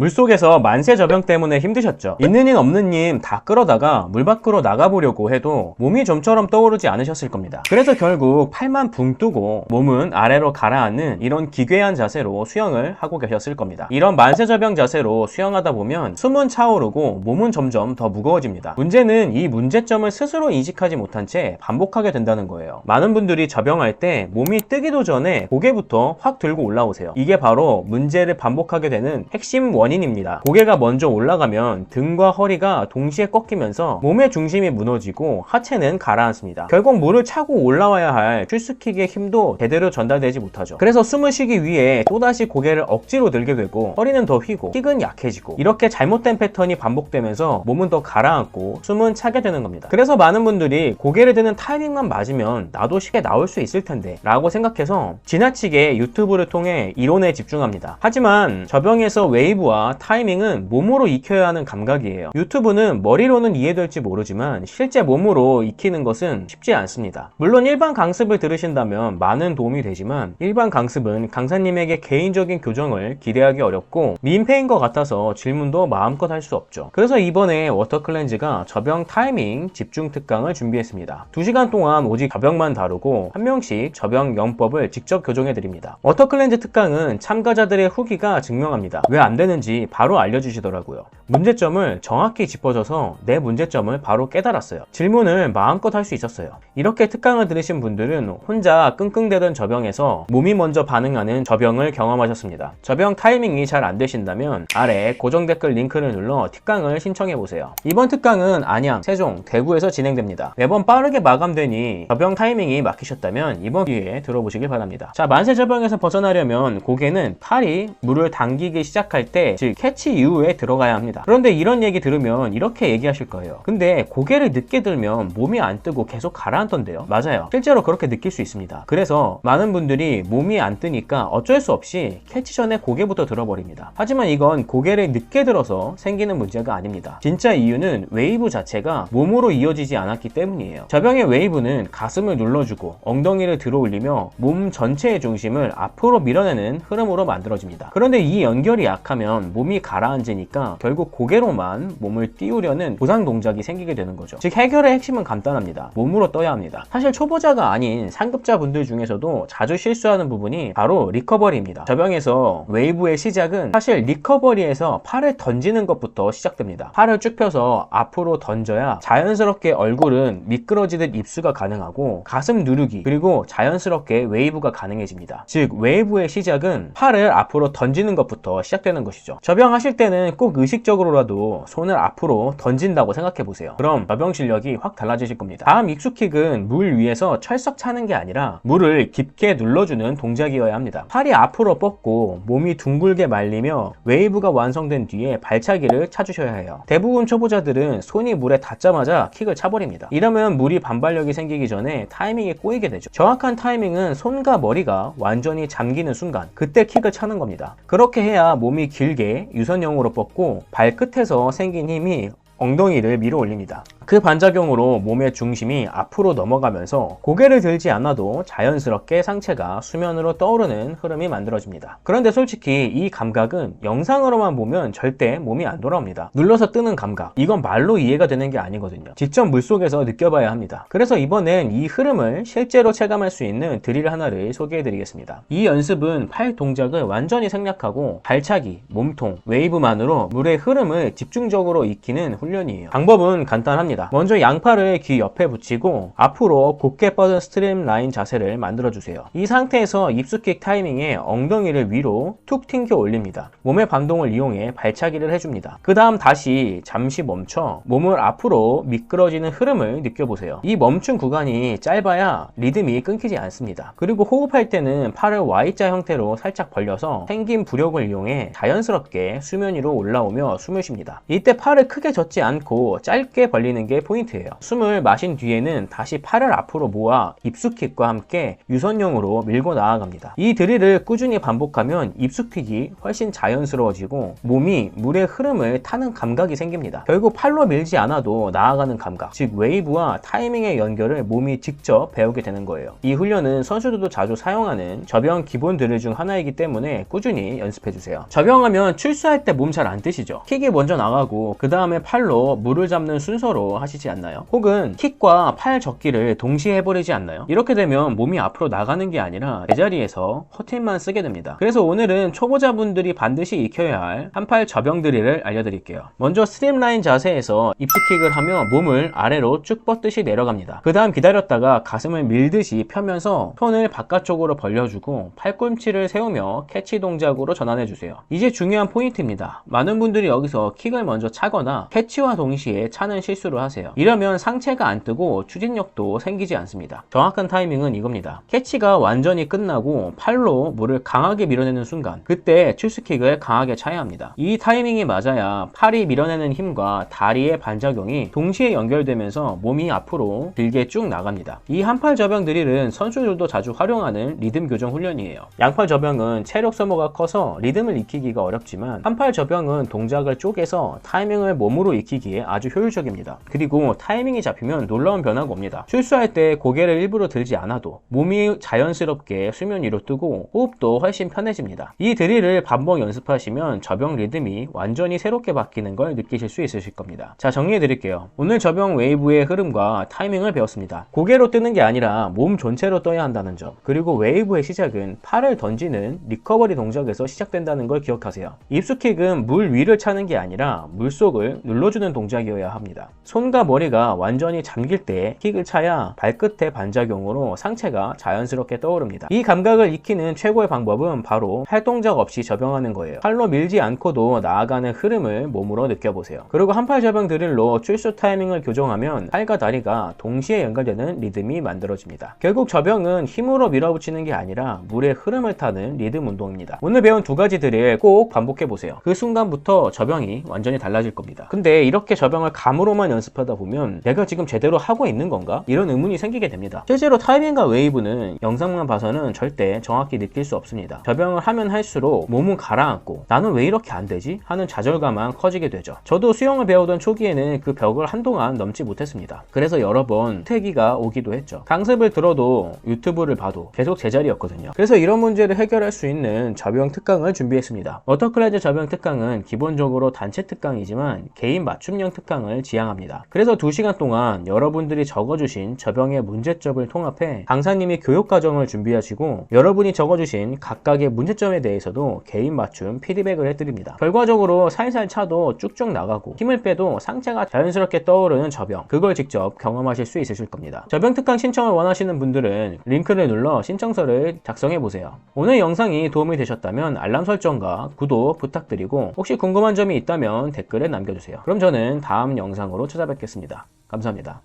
물속에서 만세 저병 때문에 힘드셨죠? 있는 님 없는 님 다 끌어다가 물 밖으로 나가보려고 해도 몸이 좀처럼 떠오르지 않으셨을 겁니다. 그래서 결국 팔만 붕 뜨고 몸은 아래로 가라앉는 이런 기괴한 자세로 수영을 하고 계셨을 겁니다. 이런 만세 저병 자세로 수영하다 보면 숨은 차오르고 몸은 점점 더 무거워집니다. 문제는 이 문제점을 스스로 인식하지 못한 채 반복하게 된다는 거예요. 많은 분들이 저병할 때 몸이 뜨기도 전에 고개부터 확 들고 올라오세요. 이게 바로 문제를 반복하게 되는 핵심 원인입니다. 고개가 먼저 올라가면 등과 허리가 동시에 꺾이면서 몸의 중심이 무너지고 하체는 가라앉습니다. 결국 물을 차고 올라와야 할 출수킥의 힘도 제대로 전달되지 못하죠. 그래서 숨을 쉬기 위해 또다시 고개를 억지로 들게 되고 허리는 더 휘고 킥은 약해지고 이렇게 잘못된 패턴이 반복되면서 몸은 더 가라앉고 숨은 차게 되는 겁니다. 그래서 많은 분들이 고개를 드는 타이밍만 맞으면 나도 쉽게 나올 수 있을 텐데 라고 생각해서 지나치게 유튜브를 통해 이론에 집중합니다. 하지만 저병에서 웨이브와 타이밍은 몸으로 익혀야 하는 감각이에요. 유튜브는 머리로는 이해될지 모르지만 실제 몸으로 익히는 것은 쉽지 않습니다. 물론 일반 강습을 들으신다면 많은 도움이 되지만 일반 강습은 강사님에게 개인적인 교정을 기대하기 어렵고 민폐인 것 같아서 질문도 마음껏 할 수 없죠. 그래서 이번에 워터클렌즈가 저병 타이밍 집중 특강을 준비했습니다. 2시간 동안 오직 저병만 다루고 한 명씩 저병 영법을 직접 교정해 드립니다. 워터클렌즈 특강은 참가자들의 후기가 증명합니다. 왜 안 되는지 바로 알려주시더라고요. 문제점을 정확히 짚어줘서 내 문제점을 바로 깨달았어요. 질문을 마음껏 할 수 있었어요. 이렇게 특강을 들으신 분들은 혼자 끙끙대던 저병에서 몸이 먼저 반응하는 저병을 경험하셨습니다. 저병 타이밍이 잘 안 되신다면 아래 고정 댓글 링크를 눌러 특강을 신청해보세요. 이번 특강은 안양, 세종, 대구에서 진행됩니다. 매번 빠르게 마감되니 저병 타이밍이 막히셨다면 이번 기회에 들어보시길 바랍니다. 자, 만세 저병에서 벗어나려면 고개는 팔이 물을 당기기 시작할 때, 즉 캐치 이후에 들어가야 합니다. 그런데 이런 얘기 들으면 이렇게 얘기하실 거예요. 근데 고개를 늦게 들면 몸이 안 뜨고 계속 가라앉던데요? 맞아요. 실제로 그렇게 느낄 수 있습니다. 그래서 많은 분들이 몸이 안 뜨니까 어쩔 수 없이 캐치 전에 고개부터 들어버립니다. 하지만 이건 고개를 늦게 들어서 생기는 문제가 아닙니다. 진짜 이유는 웨이브 자체가 몸으로 이어지지 않았기 때문이에요. 저병의 웨이브는 가슴을 눌러주고 엉덩이를 들어 올리며 몸 전체의 중심을 앞으로 밀어내는 흐름으로 만들어집니다. 그런데 이 연결이 약하면 몸이 가라앉으니까 결국 고개로만 몸을 띄우려는 보상 동작이 생기게 되는 거죠. 즉 해결의 핵심은 간단합니다. 몸으로 떠야 합니다. 사실 초보자가 아닌 상급자 분들 중에서도 자주 실수하는 부분이 바로 리커버리입니다. 저병에서 웨이브의 시작은 사실 리커버리에서 팔을 던지는 것부터 시작됩니다. 팔을 쭉 펴서 앞으로 던져야 자연스럽게 얼굴은 미끄러지듯 입수가 가능하고 가슴 누르기 그리고 자연스럽게 웨이브가 가능해집니다. 즉 웨이브의 시작은 팔을 앞으로 던지는 것부터 시작되는 것이죠. 저병 하실 때는 꼭 의식적으로라도 손을 앞으로 던진다고 생각해 보세요. 그럼 저병 실력이 확 달라지실 겁니다. 다음 익숙킥은 물 위에서 철썩 차는 게 아니라 물을 깊게 눌러주는 동작이어야 합니다. 팔이 앞으로 뻗고 몸이 둥글게 말리며 웨이브가 완성된 뒤에 발차기를 차주셔야 해요. 대부분 초보자들은 손이 물에 닿자마자 킥을 차버립니다. 이러면 물이 반발력이 생기기 전에 타이밍이 꼬이게 되죠. 정확한 타이밍은 손과 머리가 완전히 잠기는 순간 그때 킥을 차는 겁니다. 그렇게 해야 몸이 길게 유선형으로 뻗고 발끝에서 생긴 힘이 엉덩이를 밀어 올립니다. 그 반작용으로 몸의 중심이 앞으로 넘어가면서 고개를 들지 않아도 자연스럽게 상체가 수면으로 떠오르는 흐름이 만들어집니다. 그런데 솔직히 이 감각은 영상으로만 보면 절대 몸이 안 돌아옵니다. 눌러서 뜨는 감각, 이건 말로 이해가 되는 게 아니거든요. 직접 물속에서 느껴봐야 합니다. 그래서 이번엔 이 흐름을 실제로 체감할 수 있는 드릴 하나를 소개해 드리겠습니다. 이 연습은 팔 동작을 완전히 생략하고 발차기, 몸통, 웨이브만으로 물의 흐름을 집중적으로 익히는 훈련이에요. 방법은 간단합니다. 먼저 양팔을 귀 옆에 붙이고 앞으로 곧게 뻗은 스트림 라인 자세를 만들어주세요. 이 상태에서 입수킥 타이밍에 엉덩이를 위로 툭 튕겨 올립니다. 몸의 반동을 이용해 발차기를 해줍니다. 그 다음 다시 잠시 멈춰 몸을 앞으로 미끄러지는 흐름을 느껴보세요. 이 멈춘 구간이 짧아야 리듬이 끊기지 않습니다. 그리고 호흡할 때는 팔을 Y자 형태로 살짝 벌려서 생긴 부력을 이용해 자연스럽게 수면 위로 올라오며 숨을 쉽니다. 이때 팔을 크게 젓지 않고 짧게 벌리는 되는 게 포인트예요. 숨을 마신 뒤에는 다시 팔을 앞으로 모아 입수킥과 함께 유선형으로 밀고 나아갑니다. 이 드릴을 꾸준히 반복하면 입수킥이 훨씬 자연스러워지고 몸이 물의 흐름을 타는 감각이 생깁니다. 결국 팔로 밀지 않아도 나아가는 감각, 즉 웨이브와 타이밍의 연결을 몸이 직접 배우게 되는 거예요. 이 훈련은 선수들도 자주 사용하는 접영 기본 드릴 중 하나이기 때문에 꾸준히 연습해주세요. 접영하면 출수할 때 몸 잘 안 뜨시죠? 킥이 먼저 나가고 그 다음에 팔로 물을 잡는 순서로 하시지 않나요? 혹은 킥과 팔 접기를 동시에 해버리지 않나요? 이렇게 되면 몸이 앞으로 나가는 게 아니라 제자리에서 허팀만 쓰게 됩니다. 그래서 오늘은 초보자분들이 반드시 익혀야 할 한팔 접영 드릴을 알려드릴게요. 먼저 스트림라인 자세에서 입수킥을 하며 몸을 아래로 쭉 뻗듯이 내려갑니다. 그 다음 기다렸다가 가슴을 밀듯이 펴면서 손을 바깥쪽으로 벌려주고 팔꿈치를 세우며 캐치 동작으로 전환해주세요. 이제 중요한 포인트입니다. 많은 분들이 여기서 킥을 먼저 차거나 캐치와 동시에 차는 실수를 하세요. 이러면 상체가 안 뜨고 추진력도 생기지 않습니다. 정확한 타이밍은 이겁니다. 캐치가 완전히 끝나고 팔로 물을 강하게 밀어내는 순간, 그때 출수킥을 강하게 차야 합니다. 이 타이밍이 맞아야 팔이 밀어내는 힘과 다리의 반작용이 동시에 연결되면서 몸이 앞으로 길게 쭉 나갑니다. 이 한팔 접영 드릴은 선수들도 자주 활용하는 리듬 교정 훈련이에요. 양팔 접영은 체력 소모가 커서 리듬을 익히기가 어렵지만 한팔 접영은 동작을 쪼개서 타이밍을 몸으로 익히기에 아주 효율적입니다. 그리고 타이밍이 잡히면 놀라운 변화가 옵니다. 출수할 때 고개를 일부러 들지 않아도 몸이 자연스럽게 수면 위로 뜨고 호흡도 훨씬 편해집니다. 이 드릴을 반복 연습하시면 접영 리듬이 완전히 새롭게 바뀌는 걸 느끼실 수 있으실 겁니다. 자, 정리해 드릴게요. 오늘 접영 웨이브의 흐름과 타이밍을 배웠습니다. 고개로 뜨는 게 아니라 몸 전체로 떠야 한다는 점, 그리고 웨이브의 시작은 팔을 던지는 리커버리 동작에서 시작된다는 걸 기억하세요. 입수킥은 물 위를 차는 게 아니라 물속을 눌러주는 동작이어야 합니다. 손과 머리가 완전히 잠길 때 킥을 차야 발끝의 반작용으로 상체가 자연스럽게 떠오릅니다. 이 감각을 익히는 최고의 방법은 바로 팔 동작 없이 접영하는 거예요. 팔로 밀지 않고도 나아가는 흐름을 몸으로 느껴보세요. 그리고 한팔 접영 드릴로 출수 타이밍을 교정하면 팔과 다리가 동시에 연결되는 리듬이 만들어집니다. 결국 접영은 힘으로 밀어붙이는 게 아니라 물의 흐름을 타는 리듬 운동입니다. 오늘 배운 두 가지 드릴 꼭 반복해보세요. 그 순간부터 접영이 완전히 달라질 겁니다. 근데 이렇게 접영을 감으로만 연습하다 보면 내가 지금 제대로 하고 있는 건가? 이런 의문이 생기게 됩니다. 실제로 타이밍과 웨이브는 영상만 봐서는 절대 정확히 느낄 수 없습니다. 접영을 하면 할수록 몸은 가라앉고 나는 왜 이렇게 안 되지? 하는 좌절감만 커지게 되죠. 저도 수영을 배우던 초기에는 그 벽을 한동안 넘지 못했습니다. 그래서 여러 번 퇴기가 오기도 했죠. 강습을 들어도 유튜브를 봐도 계속 제자리였거든요. 그래서 이런 문제를 해결할 수 있는 접영 특강을 준비했습니다. 워터클래즈 접영 특강은 기본적으로 단체 특강이지만 개인 맞춤형 특강을 지향합니다. 그래서 2시간 동안 여러분들이 적어주신 접영의 문제점을 통합해 강사님이 교육과정을 준비하시고 여러분이 적어주신 각각의 문제점에 대해서도 개인 맞춤 피드백을 해드립니다. 결과적으로 살살 차도 쭉쭉 나가고 힘을 빼도 상체가 자연스럽게 떠오르는 접영, 그걸 직접 경험하실 수 있으실 겁니다. 접영 특강 신청을 원하시는 분들은 링크를 눌러 신청서를 작성해보세요. 오늘 영상이 도움이 되셨다면 알람 설정과 구독 부탁드리고 혹시 궁금한 점이 있다면 댓글에 남겨주세요. 그럼 저는 다음 영상으로 찾아뵙겠습니다. 감사합니다.